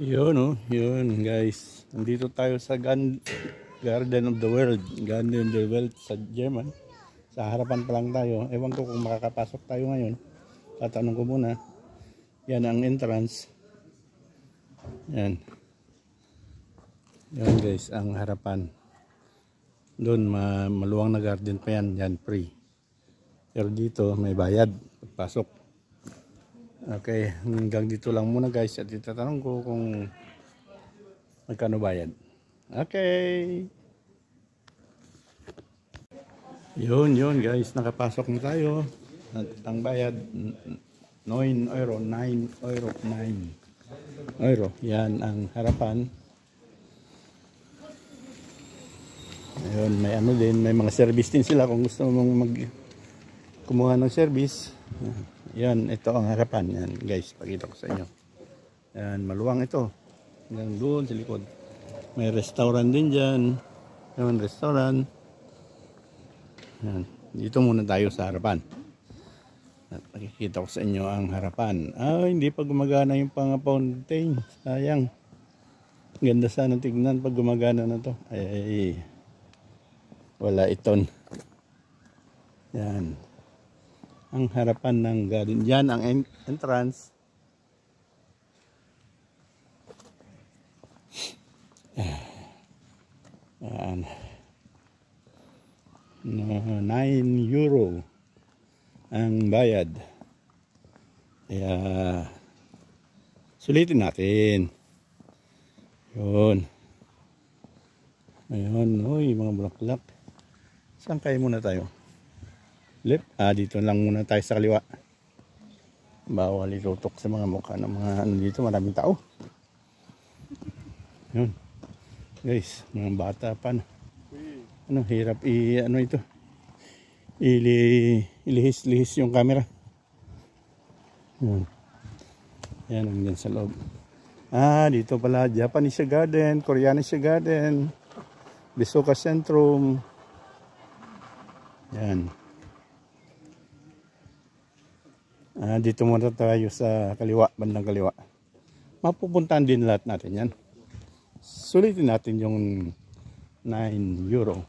Yun oh, yun guys. Nandito tayo sa Garden of the World. Garden of the World sa German. Sa harapan pa lang tayo. Ewan ko kung makakapasok tayo ngayon. Tatanong ko muna. Yan ang entrance. Yan. Yan guys, ang harapan. Doon maluwang na garden pa yan. Yan free. Pero dito may bayad pagpasok. Okay, hanggang dito lang muna guys at itatanong ko kung magkano bayad. Okay. Yun guys, nakapasok na tayo. At ang bayad 9 euro, 9 euro, 9 euro. Yan ang harapan. Ayun, may ano din, may mga service din sila kung gusto mong kumuha ng service. Yan, ito ang harapan. Yan guys, pakita ko sa inyo. Yan, maluwang ito. Hanggang doon sa likod. May restaurant din dyan. Yan, restaurant. Yan, dito muna tayo sa harapan. At pakikita ko sa inyo ang harapan. Hindi pa gumagana yung pang-fountain. Sayang. Ganda sana tignan pag gumagana na to. Ay, wala iton. Yan. Ang harapan ng garden. Yan ang entrance. Yan. 9 euro ang bayad. Kaya sulitin natin. Yun. Ayun. Uy, mga bulaklak. Saan kayo muna tayo? Left. Dito lang muna tayo sa kaliwa. Bawal itutok sa mga mukha ng mga ano dito. Maraming tao. Yun. Guys, mga bata pa na. Ano, hirap ano ito. Ilihis-lihis yung camera. Yun. Yan, nandiyan sa loob. Dito pala. Japanese garden, Koreanese garden, Bisoka Centrum. Yan. Dito muna tayo sa kaliwa, bandang kaliwa. Mapupuntahan din lahat natin yan. Sulitin natin yung 9 euro.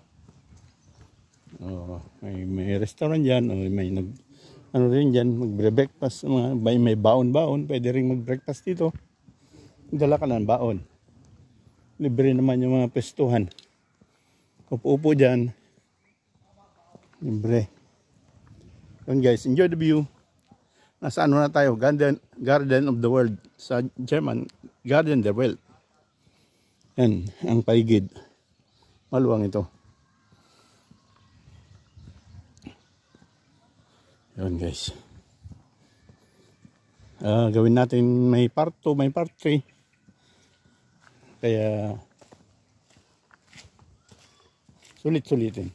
May restaurant dyan. May ano rin dyan, mag-breakfast. May baon-baon. Pwede rin mag-breakfast dito. Dala ka ng baon. Libre naman yung mga pestuhan. Upo-upo dyan. Libre. Yun guys, enjoy the view. Nasa ano na tayo? Garden of the World. Sa German, Garden of the World. Yan, ang paligid. Maluwang ito. Yan guys. Gawin natin may part 2, may part 3. Kaya sulit-sulitin.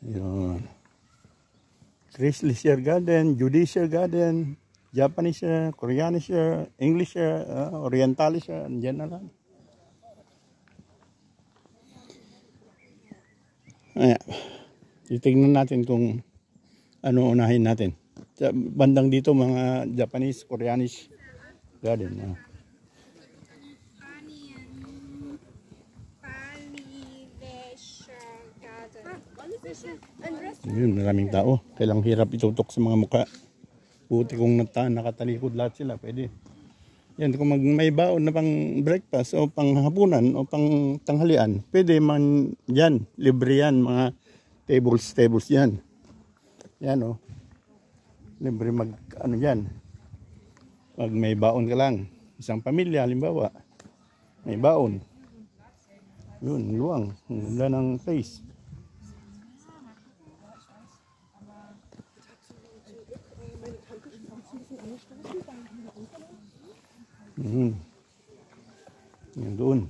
Yun. Christlicher Garden, Judicial Garden, Japanese, Koreanese, English, Orientalist, andyan na lang. Titignan natin kung ano unahin natin. Sa bandang dito mga Japanese, Koreanese garden. Yun, maraming tao. Kailang hirap itutok sa mga mukha. Buti kung nakatalikod lahat sila, pwede. Yan, kung may baon na pang breakfast o pang hapunan o pang tanghalian, pwede man yan, libre yan, mga tables yan. Yan o. Libre ano yan. Pag may baon ka lang, isang pamilya, halimbawa, may baon. Yun, luwang. Ganda ng place. Yan doon.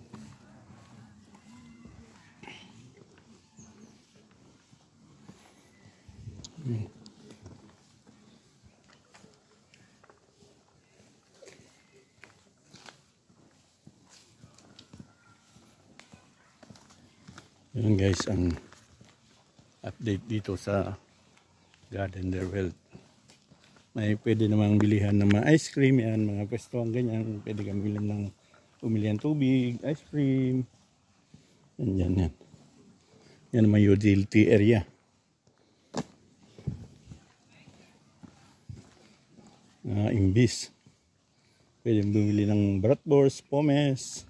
Yan guys ang update dito sa Garden of the World. May pwede namang bilihan ng mga ice cream, yan, mga pwestuhan ganyan. Pwede kang bilhin ng umilihan tubig, ice cream. Yan. Yan naman utility area. Imbis. Pwede bumili ng bratwurst, pomes.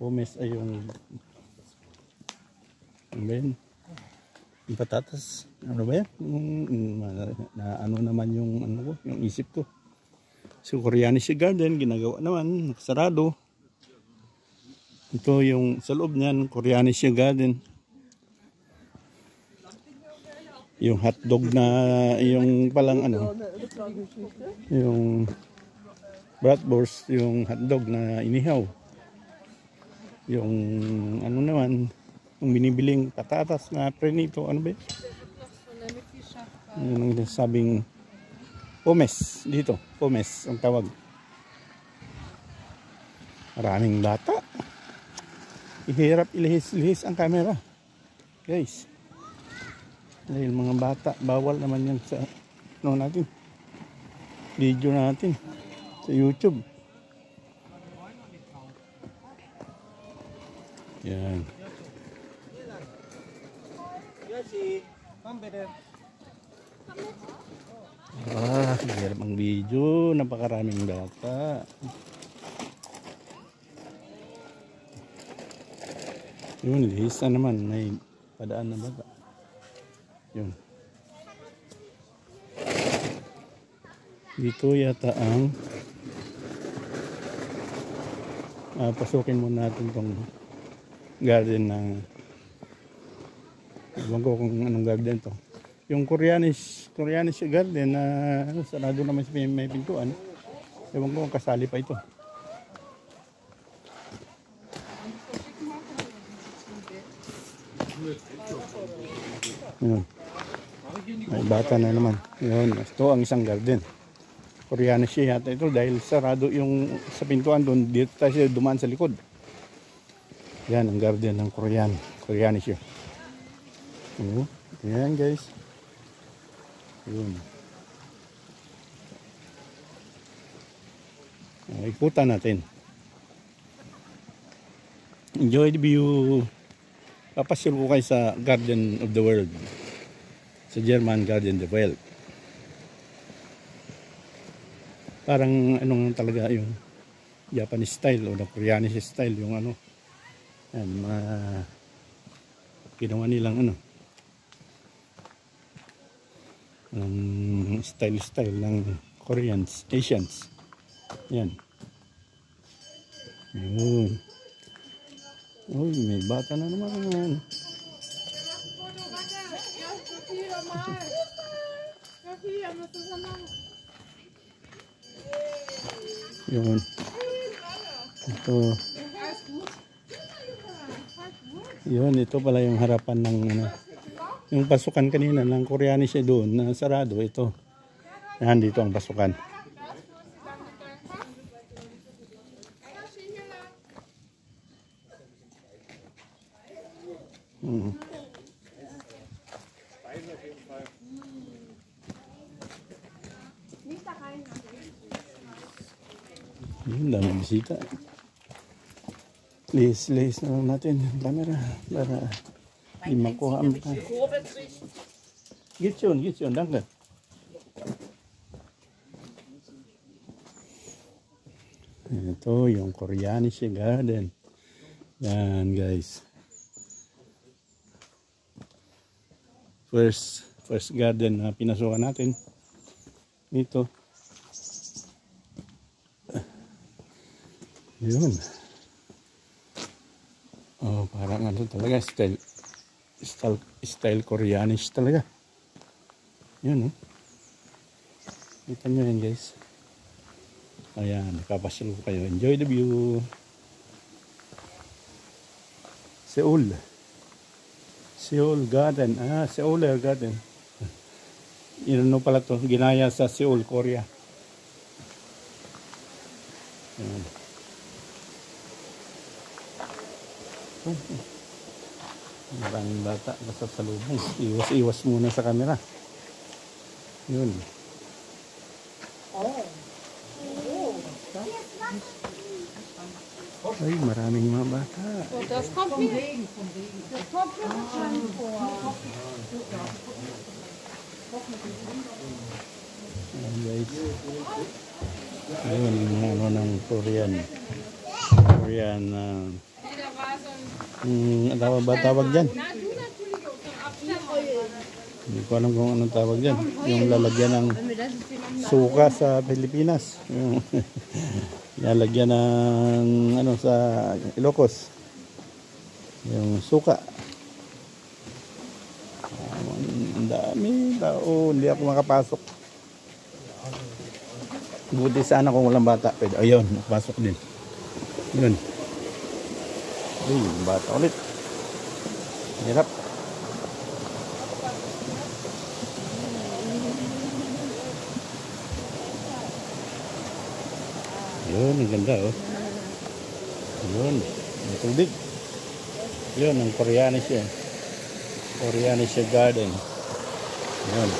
Pomes ay yung yung patatas. Ano ba yan? Ano naman yung yung isip ko. So Koreanische Garden, ginagawa naman, nakasarado. Ito yung sa loob niyan, Koreanische Garden. Yung hotdog na, yung palang yung bratwurst, yung hotdog na inihaw. Yung naman, yung binibiling patatas na prenito, ano ba yun? Yung sabing pomes dito, pomes ang tawag. Maraming bata. Ihirap ilihis-lihis ang camera, guys. Dahil mga bata, bawal naman yan sa natin, video natin sa YouTube. Yan. Hirap ang video, napakaraming bata. Yun, lihis na naman, may padaan na bata. Yun. Dito yata ang pasukin muna natin tong garden ng ewan ko kung anong garden to. Yung Koreanische Garden na sarado naman sa may pintuan. Ewan ko kung kasali pa ito. Yun. May bata na naman. Yun. Ito ang isang garden. Koreanische yata ito dahil sarado yung sa pintuan doon. Dito tayo dumaan sa likod. Yan ang garden ng Koreanische. Yan guys. Yun. Ikutan natin. Enjoy the view. Papasyal ko kayo sa Garden of the World. Sa German Garden of the World. Parang anong talaga yung Japanese style o Koreanese style yung yan, ginawa nilang style ng Koreans, Asians. Yan. Yun. Uy, may bata na naman. Yun. Ito. Yun, ito pala yung harapan ng yung pasukan kanina ng Koreanische doon na sarado. Ito. Yan, dito ang pasukan. Yun, dami bisita. Lihis na lang natin ang camera para di makuha ang Gitsun, danke. Ito yung Koreanische Garden. Yan guys. First garden na pinasukan natin. Ito. Yun. Oh, parang talaga style Koreanish talaga. Yun, Kita nyo yan, guys. Ayan, nakapasyal ko kayo. Enjoy the view. Seoul Garden. Seoul Garden. Yun pala to, ginaya sa Seoul, Korea. Ayan. Maraming bata nasa salubong. Iwas-iwas muna sa camera. Yun. Ay, maraming mga bata. Das kommt vom Regen. Das kommt wahrscheinlich vor. Ayan guys. Ayun, ano ng Korean. Korean, ano ba tawag dyan? Hindi ko alam kung anong tawag dyan. Yung lalagyan ng suka sa Pilipinas. Yung lalagyan ng ano sa Ilocos. Yung suka. Ang dami tao. Hindi ako makapasok. Buti sana kung walang bata. Pwede. Ayun, nakapasok din. Yun. Ay, bata ulit. Hirap. Yun, ang ganda oh. Yun, ang tubig. Yun, ang Koreanische. Koreanische Garden. Yun.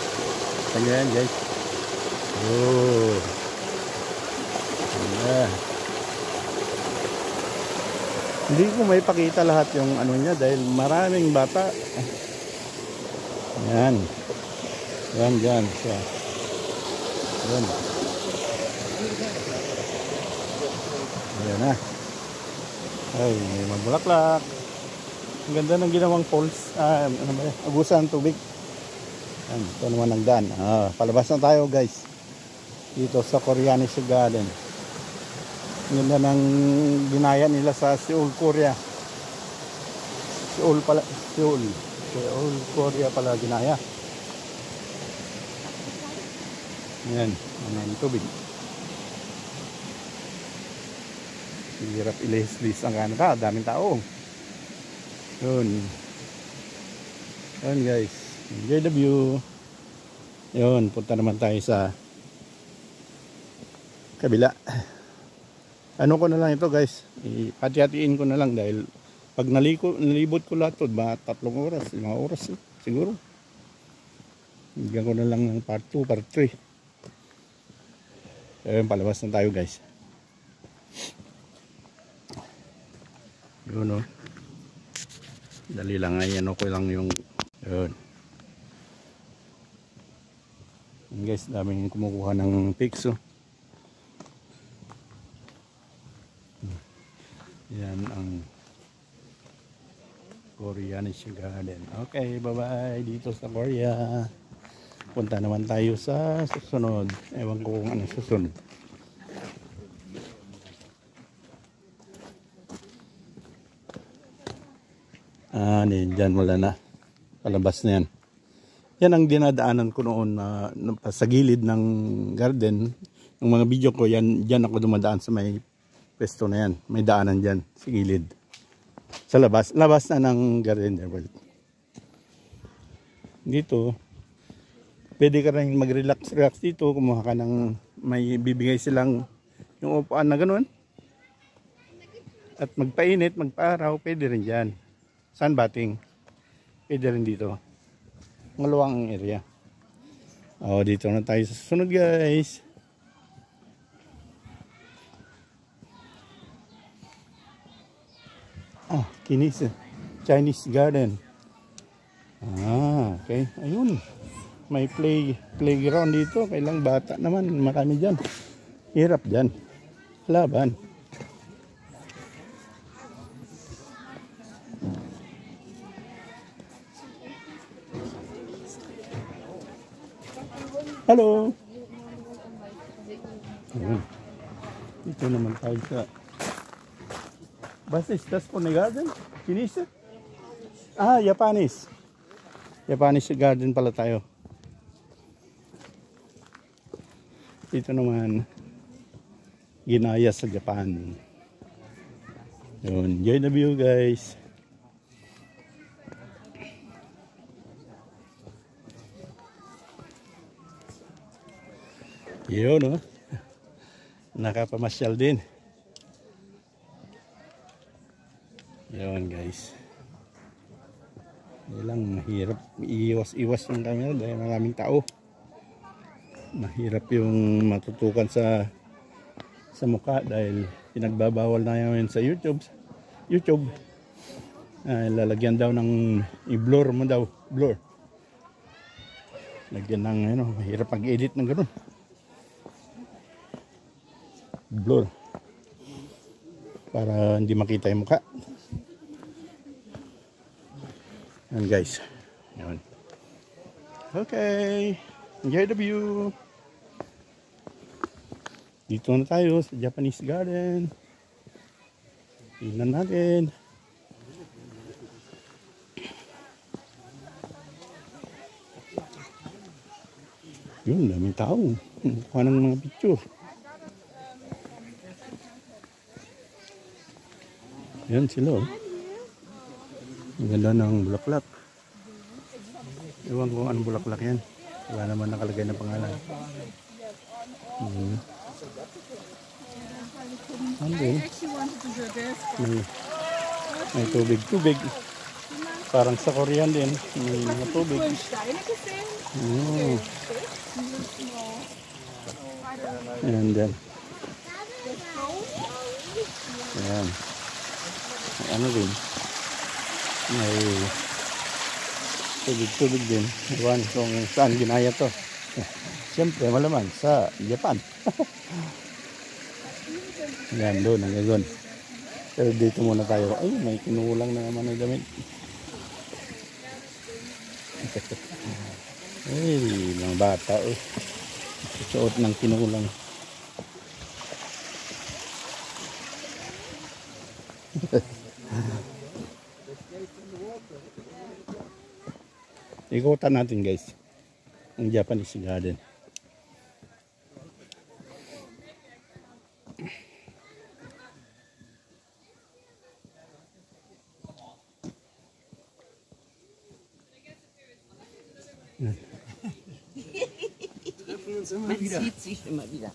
Saan yan guys? Oh. Yeah. Hindi ko may pakita lahat yung ano niya dahil maraming bata. Yan. Yan, yan siya. Yan. Ayan na. Ay, may magbulaklak. Ang ganda ng ginawang falls. Ano ba yan? Agusan tubig. Yan, ito naman ang daan. Palabas na tayo guys. Dito sa Koreanische Garden. Ang ganda ng ginaya nila sa Seoul, Korea. Seoul pala. Seoul, Korea pala ginaya. Yan, ang tubig. Hirap ilis-lis ang Canada, daming tao. Yun. Yun guys, enjoy the view. Yun, punta naman tayo sa kabila. Ano ko na lang ito guys, hati-hatiin ko na lang dahil pag nalibot ko lahat ito, ba 3 oras, 5 oras siguro. Bigyan ko na lang ng part 2, part 3. Ayun, palabas na tayo guys. Yun o. Dali lang ay ano ko lang yung yun. Yun guys, daming kumukuha ng pics oh. Yan ang Koreanische Garden. Okay, bye-bye dito sa Korea. Punta naman tayo sa susunod. Ewan ko kung ano susunod. Dyan wala na. Palabas na yan. Yan ang dinadaanan ko noon sa gilid ng garden. Yung mga video ko, dyan ako dumadaan sa may pesto na yan. May daanan dyan sa gilid. Sa labas. Labas na ng garden. Dito, pwede ka rin mag-relax dito. Kumuha ka ng may bibigay silang yung upuan na gano'n. At magpainit, magpaaraw, pwede rin dyan. Sunbathing. Pwede rin dito. Maluwang area. Dito na tayo sa susunod guys. Chinese Garden. Okay. Ayun. May playground dito. Kailang bata naman. Marami dyan. Hirap dyan. Laban. Hello. Ayun. Dito naman tayo sa Was ist das von der Garden? Chinese? Japanese. Japanese Garden pala tayo. Dito naman ginaya sa Japan. Yun, enjoy the view guys. Yun no. Nakapamasyal din. Yun guys. mahirap iwas yung camera dahil maraming tao. Mahirap yung matutukan sa mukha dahil pinagbabawal na yun sa YouTube. Lalagyan daw ng i-blur mo daw, blur. Lagyan ng mahirap pag-edit ng ganun. Blur. Para hindi makita yung mukha. Yan guys. Yan. Okay. Enjoy the view. Dito na tayo sa Japanese garden. Tingnan natin. Yun, daming tao. Kuha ng mga picture. Yan sila. Ang ganda ng bulaklak. Ewan ko anong bulaklak yan. Wala naman nakalagay na pangalan. May tubig. Parang sa Korean din. May mga tubig. And then ayan. Ano din? May tubig din. Iwan kung saan ginaya to. Siyempre malaman sa Japan. Yan doon, hanggang doon. Pero dito muna tayo. Ay, may kinulang na naman ng damit. Ay, mga bata. Suot ng kinulang. Ikutan natin guys ang Japanese garden. Man sieht sich immer wieder.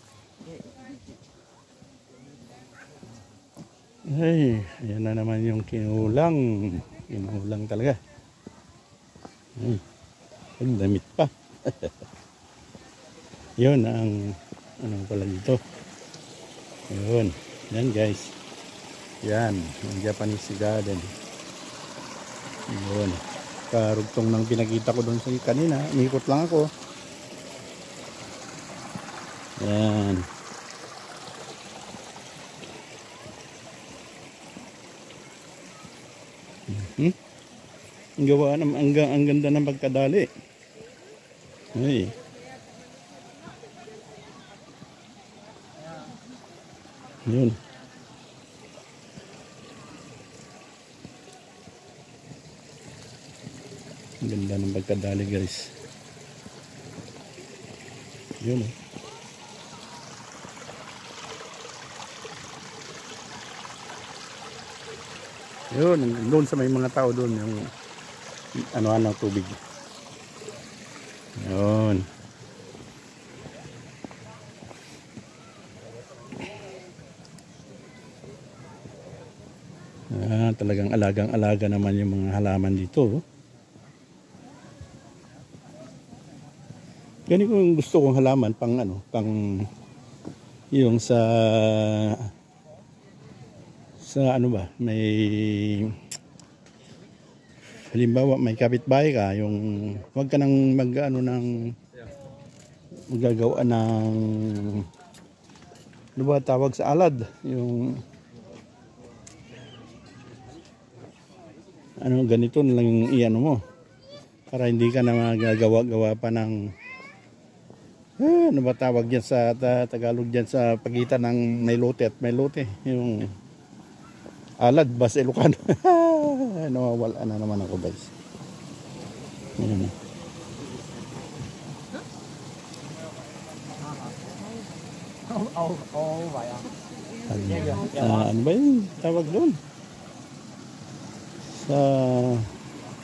Ay, ayan na naman yung kinulang. Kinulang talaga. Ay, ang damit pa. Yun ang ano pala dito. Yun. Yan guys. Yan. Yung Japanese garden. Yun. Karugtong ng pinakita ko doon sa kanina. Umikot lang ako. Yan. Ang gawa naman, ang ganda ng pagkadali. Ay. Yun. Ang ganda ng pagkadali guys. Yun eh. Yun, doon sa may mga tao doon yung ano ng tubig. Yun. Talagang alagang-alaga naman yung mga halaman dito. Ganito yung gusto kong halaman pang ano, pang yung sa ano ba, may halimbawa may kapitbahay ka, yung wag ka nang mag-ano ng magagawa ng ano ba tawag sa alad, yung ano ganito na lang yung iano mo para hindi ka na magagawa-gawa pa ng ano ba tawag dyan sa Tagalog dyan sa pagitan ng may lote at may lote, yung alad ba sa Ilocano. Nawawala na naman ako guys. Ayan. Ano ba yung tawag doon? Sa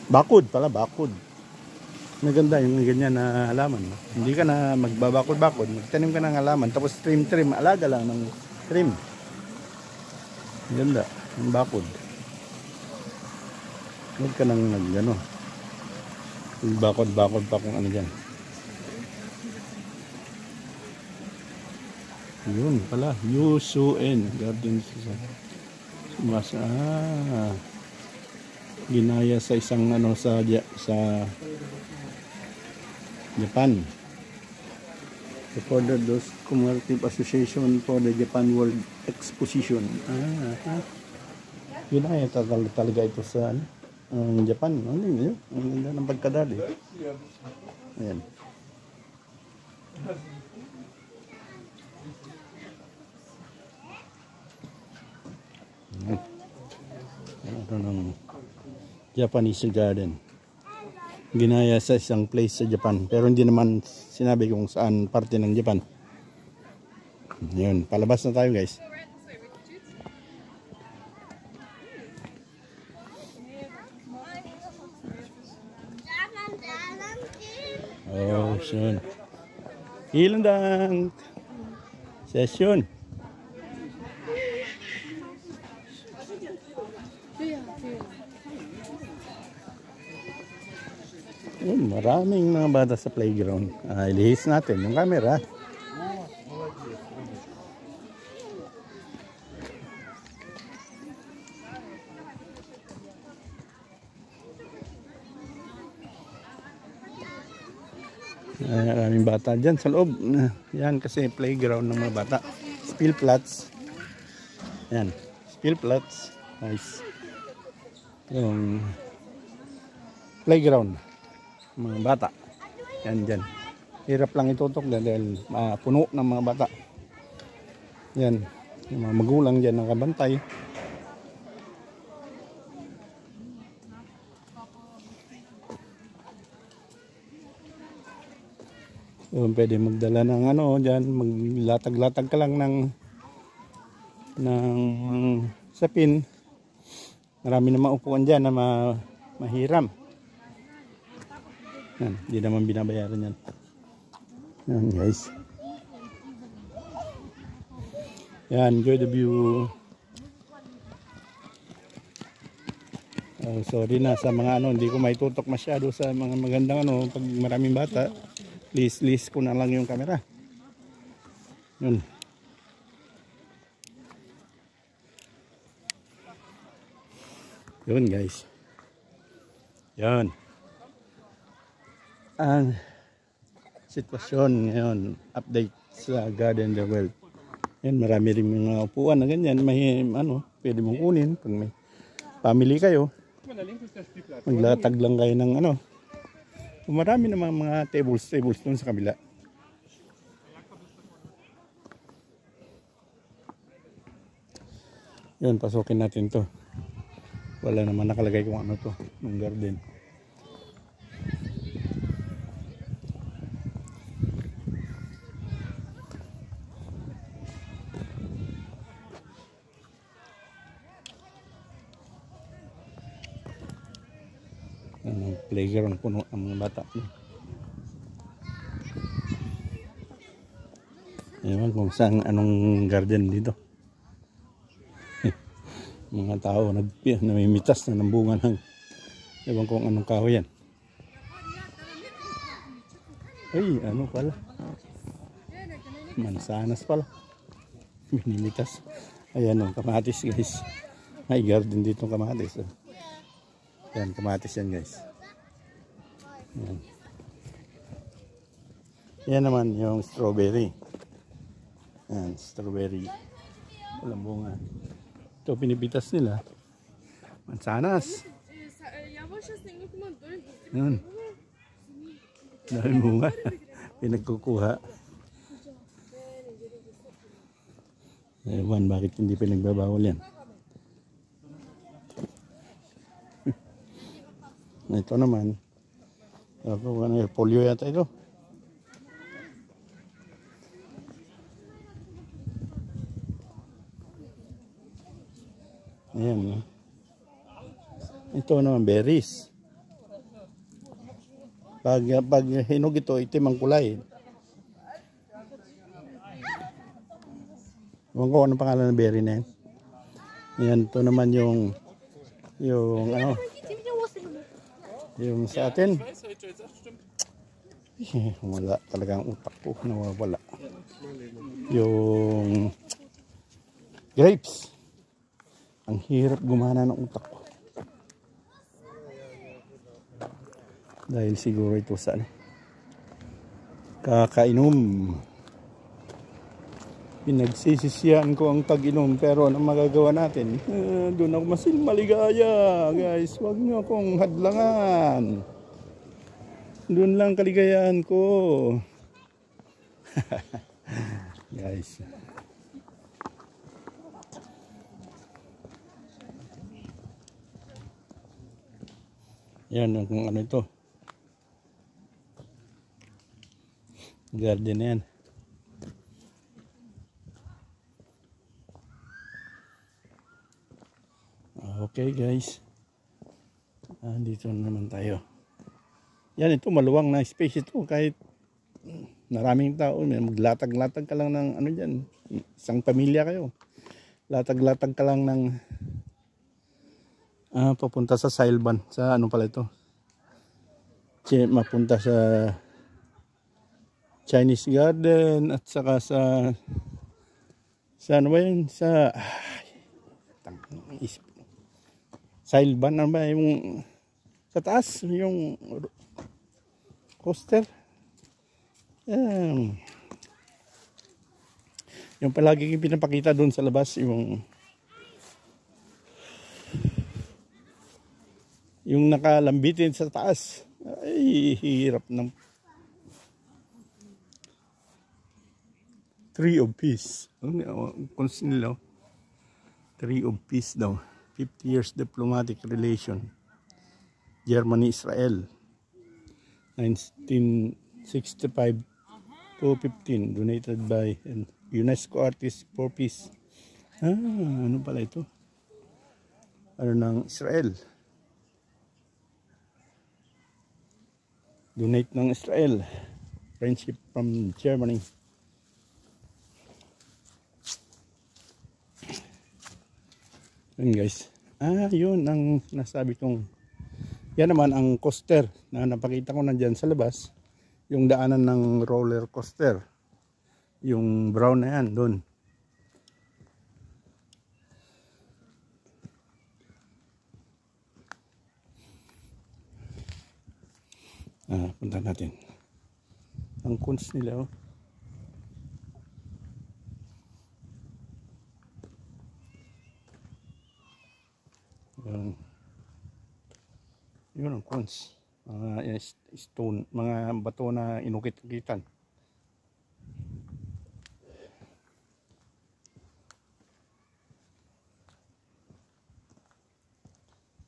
bakod pala, bakod. Maganda yung ganyan na halaman. Hindi ka na magbabakod-bakod. Magtanim ka ng halaman tapos trim, alaga lang ng trim. Ganda. Ang bakod. Huwag ka nang nag-ano. Bakod-bakod pa kung ano dyan. Yun pala. Yusuin. Garden Masa. Ginaya sa isang ano sa Japan. Recorded those Commemorative Association for the Japan World Exposition. Ginaya talaga ito sa Japan. Ano yun? Ang ganda ng pagkadali. Ayan. Ito ng Japanese garden. Ginaya sa isang place sa Japan. Pero hindi naman sinabi kung saan parte ng Japan. Yun. Palabas na tayo guys. Oh, schön. Vielen Dank. Sehr schön. Maraming mga bata sa playground. Ilihis natin yung camera. Maraming bata dyan sa loob. Yan kasi playground ng mga bata. Spielplatz. Yan. Spielplatz. Nice. Yung playground. Mga bata. Yan dyan. Hirap lang itutok dahil puno ng mga bata. Yan. Yung mga magulang dyan nakabantay. Yun, pwede magdala ng ano dyan, maglatag-latag ka lang ng sapin. Marami na maupuan dyan na mahiram. Yan, hindi naman binabayaran yan. Yan guys. Yan, enjoy the view. Sorry na sa mga ano, hindi ko maitutok masyado sa mga magandang ano, pag maraming bata. Please ko na lang yung camera. Yun. Yun guys. Yan. Ang sitwasyon ngayon, update sa Garden the World. Yan, marami rin mga upuan na ganyan. May ano, pwede mong kunin pag may family kayo. Maglatag lang kayo ng ano. Marami namang mga tables doon sa kabila. Yan, pasukin natin to. Wala naman nakalagay kung ano to, ng garden. Playground puno ang mga bata. Ewan kung saan anong garden dito. Mga tao namimitas na ng bunga ng ewan kung anong kahoy yan. Ay, ano pala? Mansanas pala. Minimitas. Ayan ang kamatis guys. May garden dito kamatis. Yan, kamatis yan guys. Yan. Yan naman yung strawberry. Yan, strawberry. Walang bunga. Ito pinipitas nila. Mansanas. Yan. Dahil bunga. Pinagkukuha. Ewan, bakit hindi pinagbabawal yan? Ito naman. Ako, ano, polio yata ito. Ayan. Ito naman, berries. Pag hinog ito, itim ang kulay. Ewan ko anong pangalan ng berry na yan. Ayan, ito naman yung ano, yung sa atin, Wala talagang utak ko, nawawala. Yung grapes. Ang hirap gumana ng utak ko. Dahil siguro ito sa ano, kakainom. Pinagsisisiyan ko ang pag-inom, pero anong magagawa natin? Doon ako maligaya, guys. Huwag niyo akong hadlangan. Doon lang kaligayahan ko. Guys. Yan kung ano ito. Garden na yan. Okay guys. Dito naman tayo. Yan, ito maluwang na space ito. Kahit maraming tao, maglatag-latag ka lang ng ano dyan. Isang pamilya kayo. Latag-latag ka lang ng papunta sa Sailban. Sa ano pala ito? Mapunta sa Chinese Garden at saka sa ano ba yun? Sa Sailban, ano ba yung sa taas, yung coaster. Yung palagi pinapakita doon sa labas, yung nakalambitin sa taas. Ay, hirap ng Tree of Peace. Kung nila, Tree of Peace daw. 50 years diplomatic relation. Germany-Israel. 1965 to 15. Donated by UNESCO Artists for Peace. Ano pala ito? Ano ng Israel? Donate ng Israel. Friendship from Germany. Yun guys. Yun ang nasabi kong. Yan naman ang coaster na napakita ko na dyan sa labas. Yung daanan ng roller coaster. Yung brown na yan doon. Punta natin. Ang cones nila, oh. Yun ang cones. Stone, mga bato na inukit-ukitan.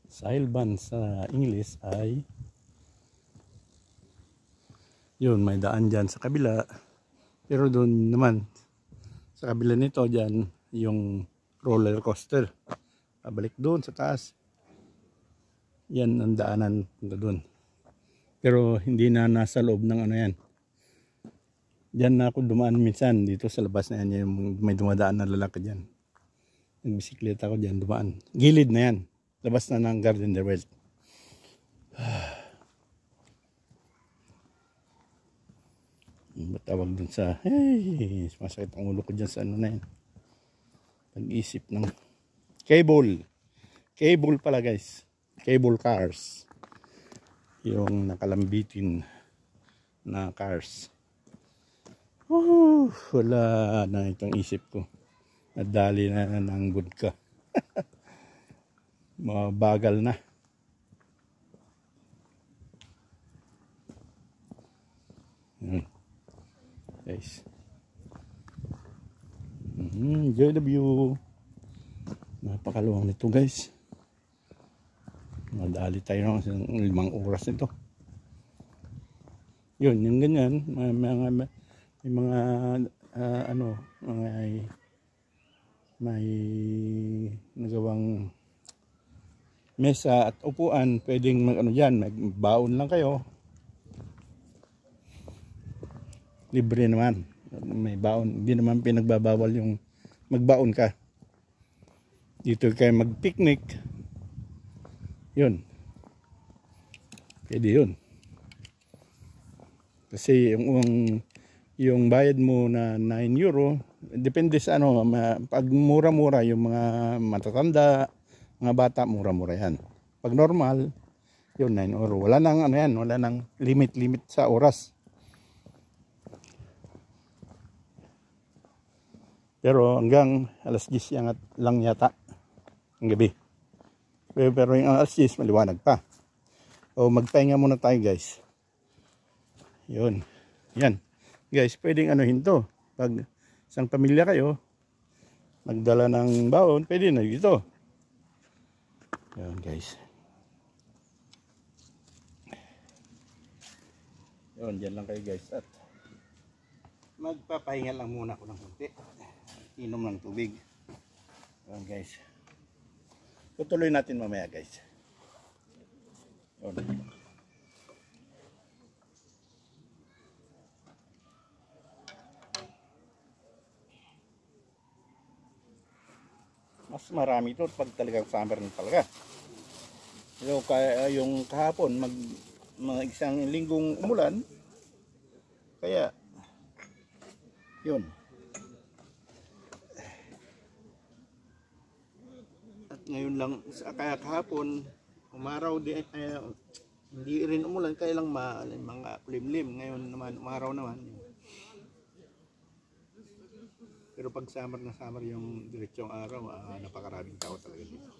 Sailban sa English ay yun, may daan dyan sa kabila. Pero doon naman sa kabila nito dyan yung roller coaster. Pabalik doon sa taas. Yan ang daanan punta doon. Pero hindi na nasa loob ng ano yan. Diyan na ako dumaan minsan dito sa labas na yan. Yung may dumadaan na lalaki dyan. Nagbisikleta ako dyan dumaan. Gilid na yan. Labas na ng Garden der Welt. Matawag dun sa masakit ang ulo ko dyan sa ano na yan. Pag-isip ng cable pala guys. Cable cars. Yung nakalambitin na cars. Wala na itong isip ko. Nadali na ng vodka. Mabagal na. Guys. Enjoy the view. Napakaluwang nito guys. Madali tayo ng 5 oras nito. Yun, yung ganyan. May mga ano, may nagawang mesa at upuan. Pwedeng mag ano dyan, magbaon lang kayo. Libre naman. May baon. Hindi naman pinagbabawal yung magbaon ka. Dito kayo mag-picnic. Yun. Pwede yun. Kasi yung bayad mo na 9 euro, depende sa ano, pag mura-mura yung mga matatanda, mga bata, mura-mura yan. Pag normal, yun 9 euro. Wala nang ano yan, wala nang limit sa oras. Pero hanggang alas 10 lang yata ang gabi. Pero yung alas 10 maliwanag pa. O magpahinga muna tayo guys. Yun. Yan. Guys, pwedeng anuhin to. Pag isang pamilya kayo, magdala ng baon, pwede na dito. Yan guys. Yun, dyan lang kayo guys. At magpapahinga lang muna ako ng konti. Inom ng tubig. Yan guys. Tutuloy natin mamaya guys. Yun. Mas marami ito pag talagang summer na talaga. Pero kaya yung kahapon mga isang linggong umulan, kaya yun. At ngayon lang, kaya kahapon umaraw din, hindi rin umulan, kaya lang mga kulimlim. Ngayon naman umaraw naman. Pero pag summer na summer yung diretsong araw, napakaraming tao talaga dito.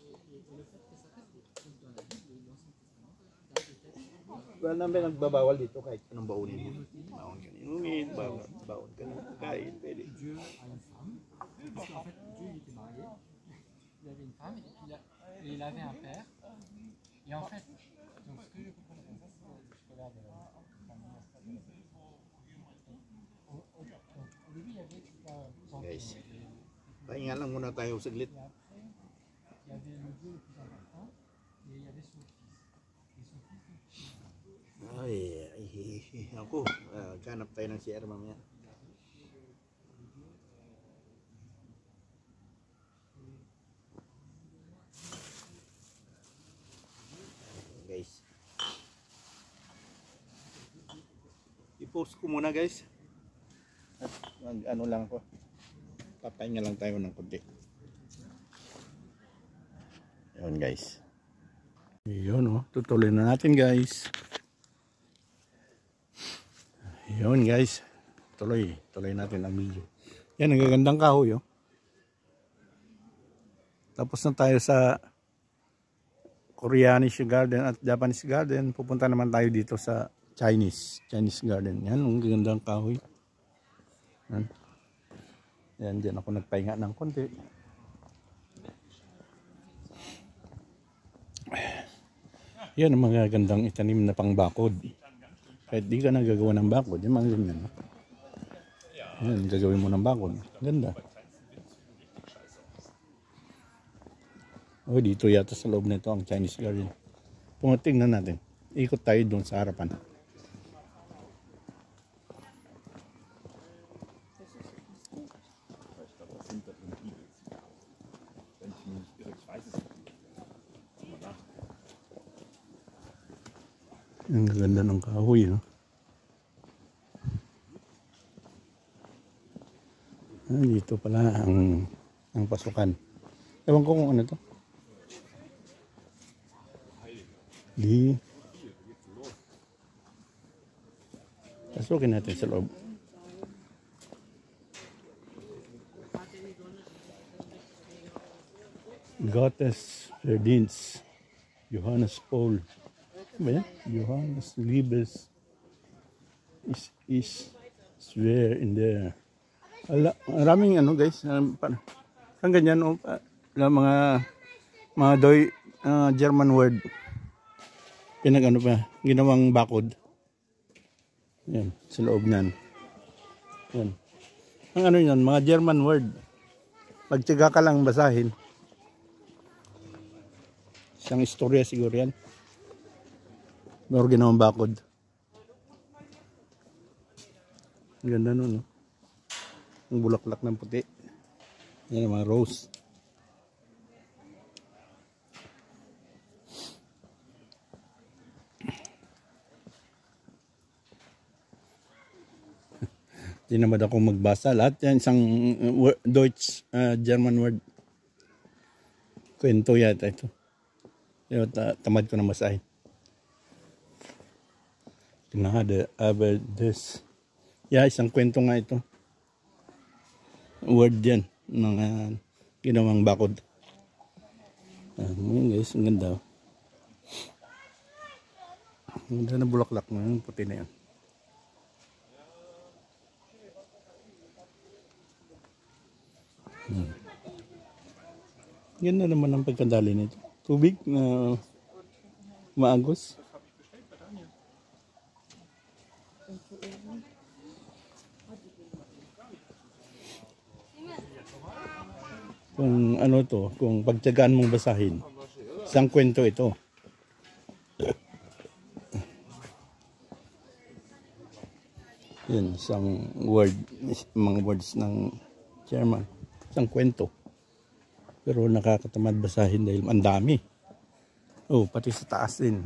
Wala namin nagbabawal dito kahit anong baunin mo. Baon ka inumin, baon ka ng pagkain, pwede. Il avait une femme et il avait un père. Et en fait, donc ce que je comprenais comme ça, c'est le scolaire de la famille. Au début, il y avait Guys, pahinga lang muna tayo saglit. il y avait le dieu le plus important et il y avait son fils. Et son fils, Ako, ganap tayo ng CR mamaya. Guys, i-post ko muna guys. At ano lang ako, papahinga lang tayo ng konti. Yun guys. Yun oh, tutuloy na natin guys. Yun guys, tuloy natin ang video. Yan, ang gagandang kahoy oh. Tapos na tayo sa Koreanish garden at Japanese garden. Pupunta naman tayo dito sa Chinese garden. Yan, ang gagandang kahoy. Yan, dyan ako nagpahinga ng konti. Yan ang mga gandang itanim na pangbakod. Kahit di ka na gagawa ng bakod, yung mga ganyan. Yan, gagawin mo ng bakod. Ganda. O, dito yata sa loob nito ang Chinese garden. Tingnan natin. Ikot tayo doon sa harapan. Ang ganda ng kahoy, no? Dito pala ang pasukan. Ewan ko kung ano to. Pasukin natin sa loob. Gottes Verdienst Johannes Paul. Ano ba yan? Johannes Liebes is swear in there. Maraming ano guys, ang ganyan oh, mga German word. Pinag ano pa, ginawang bakod. Yan, sa loob niyan. Yan. Ang ano yan, mga German word. Pagtiyaga ka lang basahin. Isang istorya siguro yan. Pero ginawang bakod. Ang ganda nun, no? Ang bulaklak ng puti. Yan ang mga rose. Tinamad ako magbasa. Lahat yan isang Deutsch, German word. Kwento yata ito. Pero tamad ko na basahin. Gnade, aber das. Yeah, isang kwento nga ito. Word yan. Ng ginawang bakod. Ngayon guys, ang ganda. Ang ganda na bulaklak na yung puti na yan. Ganda naman ang pagkadali nito. Tubig na maagos. Kung ano to, kung pagtiyagaan mong basahin, isang kwento ito. Yun, isang word, mga words ng German, isang kwento. Pero nakakatamad basahin dahil ang dami. Oh, pati sa taas din.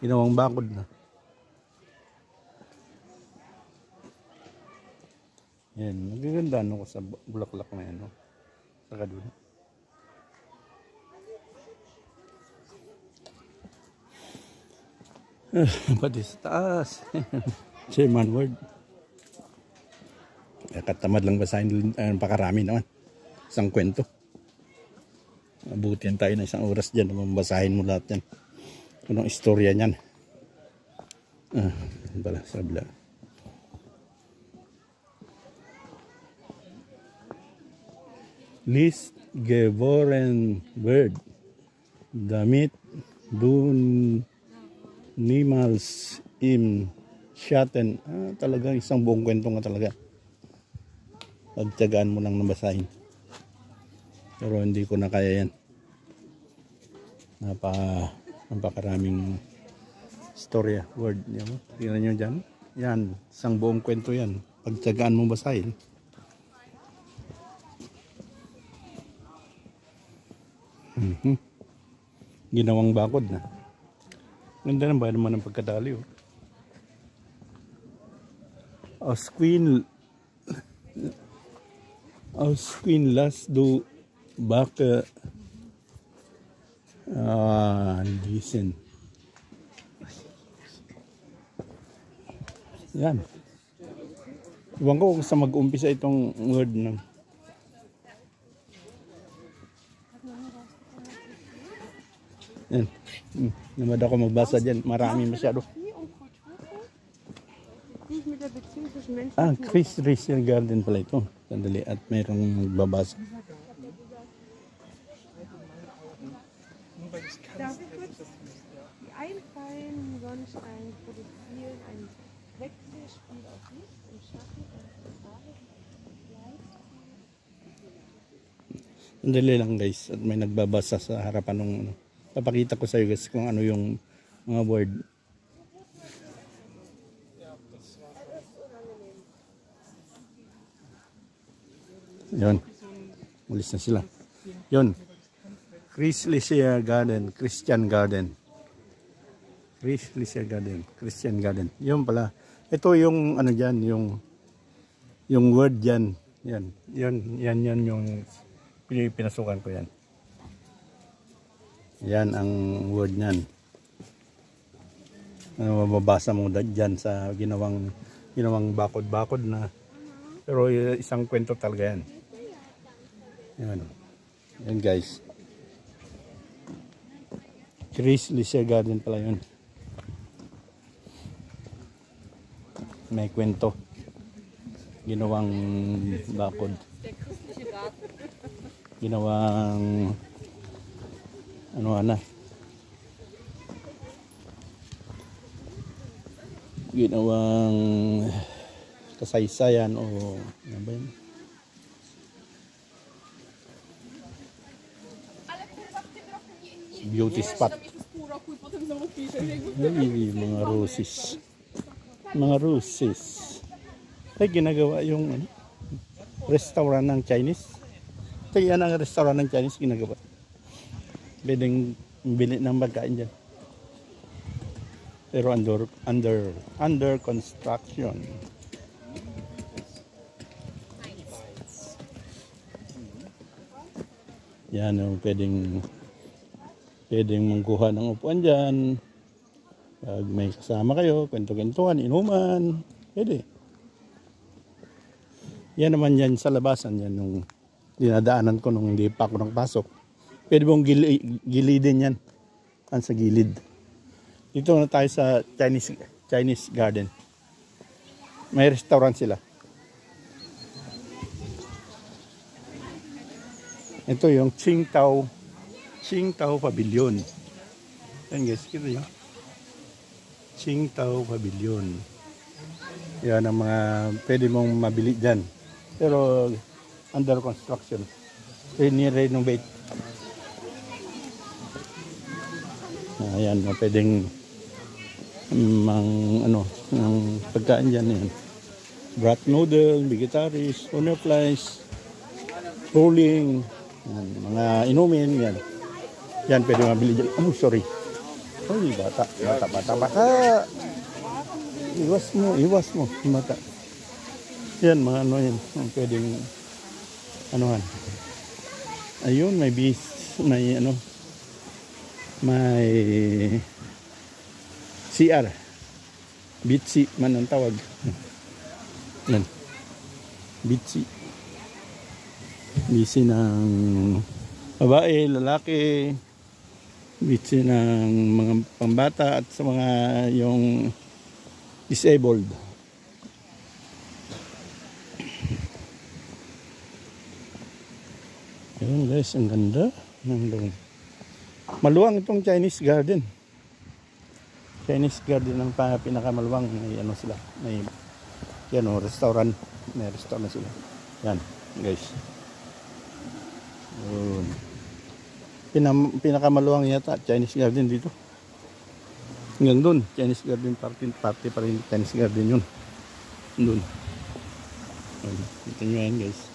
Ginawang bakod na. Yan, magaganda ko sa bulaklak na yan. No? Saka doon. Pati sa taas. German word. Katamad lang basahin, pakarami naman. Isang kwento. Abutin tayo na isang oras dyan. Mabasahin mo lahat yan. Anong istorya niyan. Pala, sabla. List geboren word. Damit du niemals im Schatten. Talagang isang buong kwento nga talaga. Pagtiyagaan mo lang nabasahin. Pero hindi ko na kaya yan. Napakaraming storya, word. Tingnan nyo dyan. Yan, isang buong kwento yan. Pagtiyagaan mo basahin. Ginawang bakod na. Ganda na ba naman ang pagkadali, oh. Aus Queen last do baka listen. Yan. Iwan ko kung sa mag-umpisa itong word ng yan. Namad ako magbasa dyan. Marami masyado. Chris Riesel Garden pala ito. Sandali. At mayroong magbabasa. Darf ich kurz die einfallen Sonnenstein produzieren ein Wechselspiel aus Licht und Schatten und Farbe Light. Sandali lang guys. At may nagbabasa sa harapan ng papakita ko sa iyo guys kung ano yung mga word. Yun. Ulis na sila. Yun. Chris Lissier Garden. Christian Garden. Chris Lissier Garden. Christian Garden. Yun pala. Ito yung ano dyan. Yung word dyan. Yan. Yan yung pinasukan ko yan. Yan ang word nyan. Mababasa mo dyan sa ginawang bakod-bakod na. Pero isang kwento talaga yan. Yan. Yan guys. Chris Lissier Garden pala yun. May kwento. Ginawang bakod. Ginawang ginawang kasaysayan o ano ba yun? Beauty spot. Mga roses. Mga roses. Ay, ginagawa yung restaurant ng Chinese. Ito yan ang restaurant ng Chinese ginagawa. Pwedeng bili ng pagkain dyan. Pero under construction. Yan yung pwedeng mangkuha ng upuan dyan. Pag may kasama kayo, kwento-kwentuhan, inuman, pwede. Yan naman yan sa labasan, yan yung dinadaanan ko nung hindi pa ako nagpasok. Pwede mong gilidin yan. Yan sa gilid. Dito na tayo sa Chinese Garden. May restaurant sila. Ito yung Qingdao Pavilion. Yan guys, kita nyo. Qingdao Pavilion. Yan ang mga pwede mong mabili dyan. Pero under construction. Renovate. Ayan, pwedeng ng pagkain dyan yan. Brat noodle, vegetaris, owner flies, rolling, yan, mga inumin yan. Yan pwede mabili dyan. Oh, sorry. Uy, bata. Iwas mo, mata. Yan, mga ano yan. Pwedeng, anuhan. Ayun, may CR. Bitsi man ang tawag. Yan. Bitsi. Bitsi ng babae, lalaki. Bitsi ng mga pambata at sa mga yung disabled. Ayun guys, ang ganda ng doon. Maluwang itong Chinese Garden. Chinese Garden ang pinakamaluwang. May ano sila, may yan o, restaurant. May restaurant sila. Yan guys. Pinakamaluwang yata Chinese Garden dito. Hanggang doon, Chinese Garden party pa rin Chinese Garden yun. Doon. Ito nyo yan guys.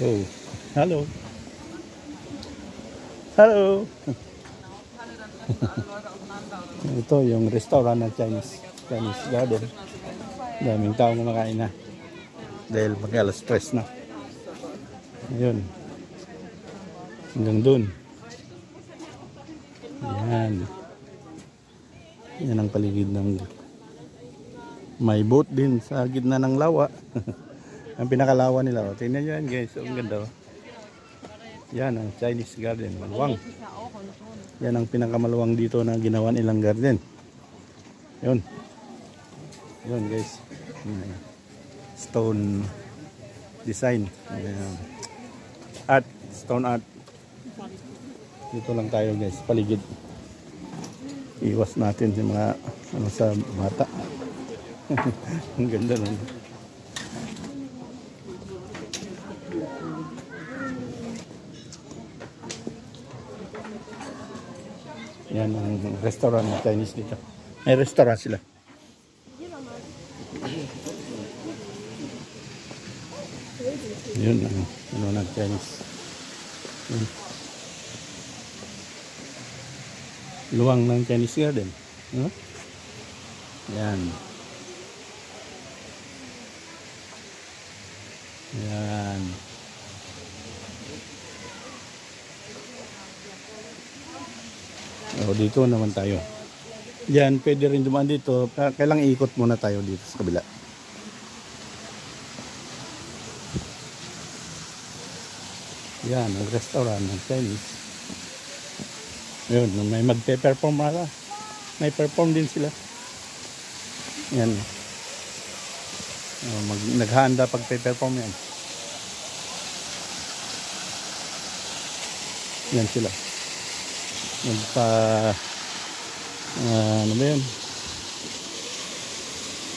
Oh, hello. Hello. Ito yung restaurant ng Chinese Garden. Daming tao kumakain na. Dahil mag-alas stress na. Ayun. Hanggang dun. Yan. Yan ang paligid ng may boat din sa gitna ng lawa. Ang pinakalawa nila. O, tingnan nyo yan guys. Ang ganda. O. Yan ang Chinese Garden. Maluwang. Yan ang pinakamaluwang dito na ginawa nilang garden. Yun. Yun guys. Stone design. Art. Stone art. Dito lang tayo guys. Paligid. Iwas natin sa mga sa mata. Ang ganda nun. Yan ang restaurant ng Chinese dito. May restaurant sila. Yun ang ano ng Chinese. Yun. Luwang ng Chinese Garden. Huh? Yan. Yan. O, dito naman tayo. Yan, pwede rin dumaan dito. Kailang ikot muna tayo dito sa kabila. Yan, ang restaurant ng Chinese. Yun, may magpe-perform mara. May perform din sila. Yan. Naghahanda pag-perform yan. Yan sila. Ano ba yun?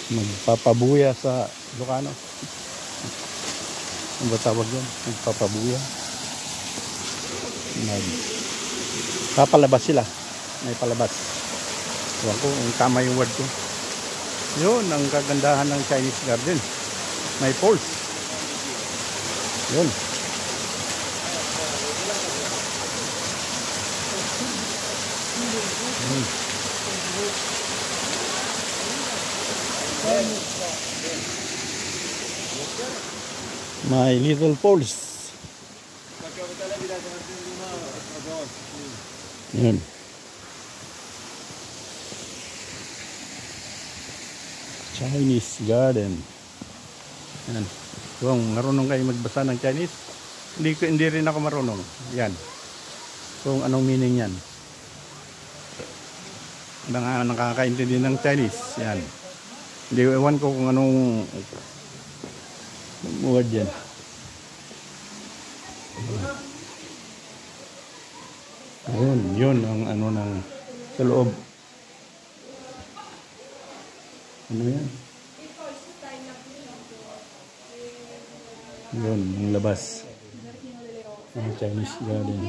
Magpapabuya sa Ilocano. Ano ba tawag yun? Magpapabuya. Papalabas sila. May palabas. Ewan ko kung tama yung word ko. Yun ang kagandahan ng Chinese Garden. May falls. Yun. My Little Falls. Yun. Chinese Garden. Yan. Kung marunong kayo magbasa ng Chinese, hindi rin ako marunong. Yan. Kung anong meaning yan. Nakakaintindi ng Chinese. Yan. Hindi ewan ko kung anong word yan. Yun ang ano ng sa loob. Ano yan? Yun, ang labas. Ang Chinese Garden.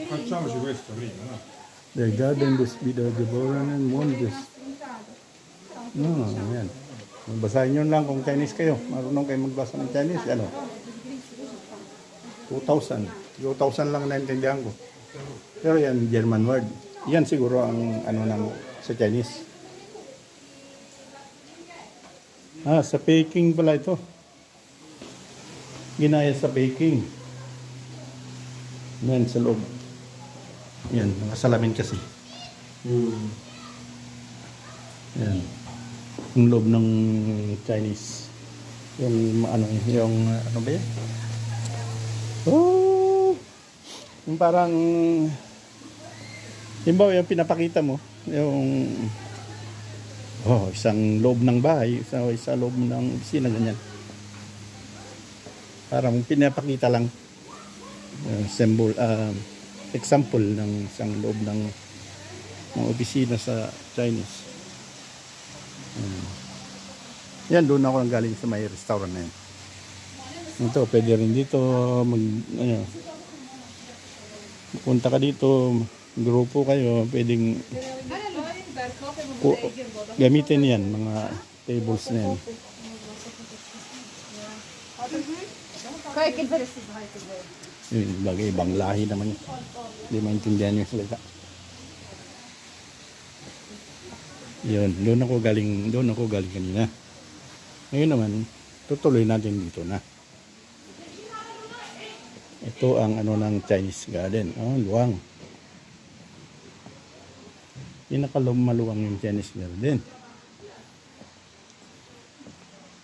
Facciamoci questo prima, no? The garden is Bidagoboran and Mondes. No, yan. Basahin nyo lang kung Chinese kayo. Marunong kayo magbasa ng Chinese. Ano? 2,000 lang naintindihan ko. Pero yan, German word. Yan siguro ang ano ng sa Chinese. Sa Peking pala ito. Ginaya sa Peking. Yan, sa loob. Yan, mga salamin kasi. Yan. Yung loob ng Chinese. Yung ano ba yan? Oh! Yung parang yung pinapakita mo, yung isang loob ng bahay, isang loob ng opisina, ganyan. Parang pinapakita lang symbol, example ng isang loob ng opisina sa Chinese. Yan, doon ako galing sa may restaurant na yan. Ito, pwede rin dito punta ka dito, grupo kayo, pwedeng gamitin yan, mga tables na yan. Yun, bagay, ibang lahi naman yun. Hindi maintindihan yung salita. Yun, doon ako galing kanina. Ngayon naman, tutuloy natin dito na. Ito ang ano ng Chinese Garden. Luwang. Pinakaluwang yung Chinese Garden.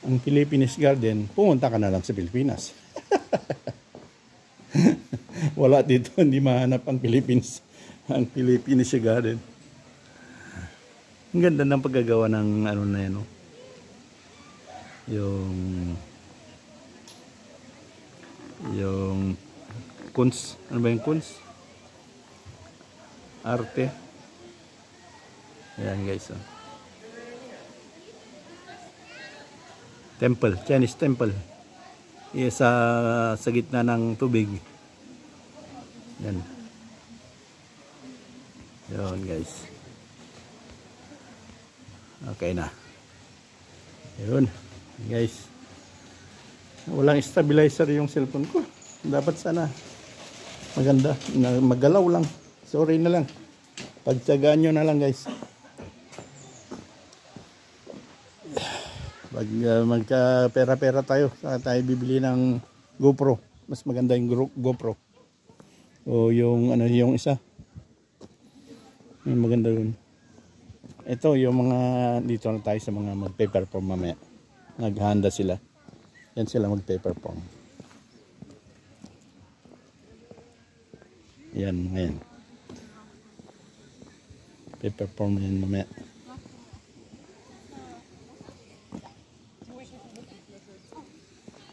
Ang Philippines Garden, pumunta ka na lang sa Pilipinas. Wala dito, hindi mahanap ang Philippines. Ang Philippines Garden. Ang ganda ng paggagawa ng ano na yan. Yung kunst, ano ba yung kunst? Arte. Ayan guys. Temple, Chinese temple. Sa gitna ng tubig. Yan. Yan guys. Okay na. Yun guys. Walang stabilizer yung cellphone ko. Dapat sana maganda, magalaw lang. Sorry na lang. Pagtsagaan nyo na lang guys. Magka pera-pera tayo. Saka tayo bibili ng GoPro. Mas maganda yung GoPro. O yung ano, yung isa. Yung maganda yun. Ito yung mga dito na tayo sa mga magpe-perform mamaya. Naghahanda sila. Yan sila magpe-perform. Yan, ngayon. Pe-perform yan mamaya.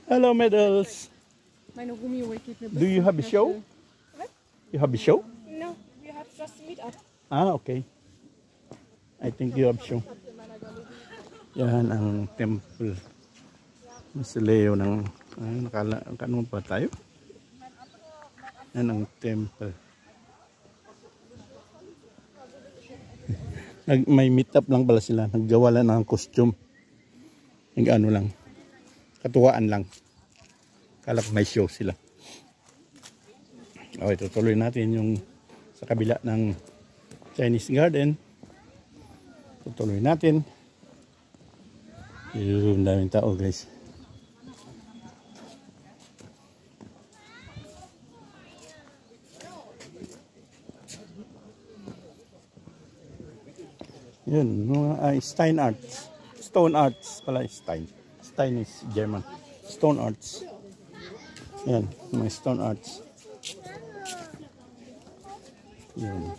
Hello, medals. Do you have a show? What? You have a show? No, we have just meet up. Okay. I think you have show. Yan ang temple. Sa Leo ng nakano pa tayo? Yan ang temple. May meet up lang pala sila. Naggawa lang ng costume. Nag-ano lang. Katuwaan lang. Kala ko may show sila. Okay, tutuloy natin yung sa kabila ng Chinese garden. Tutuloy natin. Yung daming tao, guys. Yun, mga Stein Arts. Stone Arts pala, Stein. Stein is German. Stone Arts. Yan, mga Stone Arts. Yun,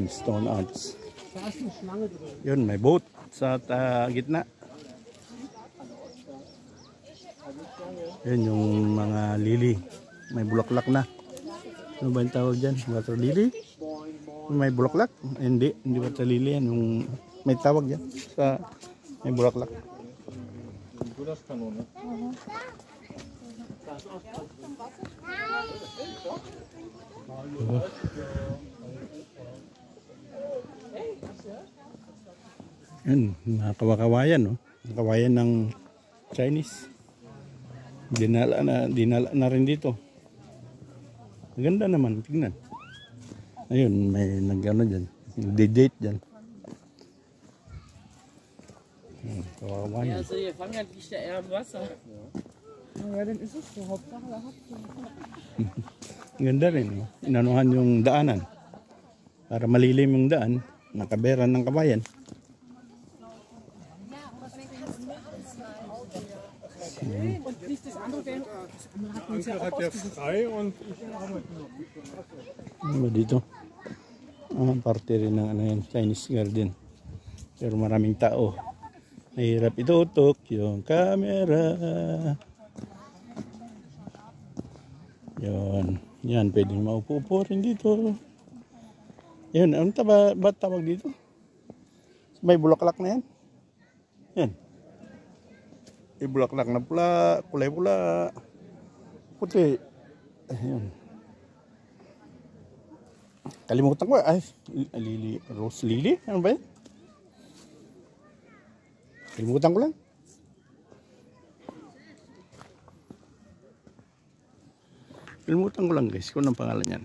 Stone Arts. Yun, may boat sa gitna. Yun, yung mga lily. May bulaklak na. Ano ba yung tawag dyan? Water lily? May bulaklak? Hindi water lily yan. Yung may tawag dyan sa may bulaklak. Yan, mga kawayan, no? Kawayan ng Chinese. Dinala na rin dito. Maganda naman, tignan. Ayun, may nag-ano dyan. Nag-date dyan. Kawayan. Also hier fangen halt liegt ja eher im Wasser. Ja, dann ist es so. Hauptsache, da habt ihr. Ganda rin, no? Inanuhan yung daanan. Para malilim yung daan, nakaberan ng kawayan. Und nicht das andere wäre. Das andere hat uns ja auch Hat ja frei und ich arbeite noch. Ano ba dito? Parte rin ng ano yan, Chinese garden. Pero maraming tao. Mahirap itutok yung camera. Yun. Yan, pwedeng maupo-upo rin dito. Yun, ano ba tawag dito? May bulaklak na yan. Yan. May bulaklak na pula, kulay-pula. Puti. Ayun. Kalimutan ko. Ay, lily, rose lily? Ano ba yan? Kalimutan ko lang. Kalimutan ko lang, guys, kung anong pangalan yan.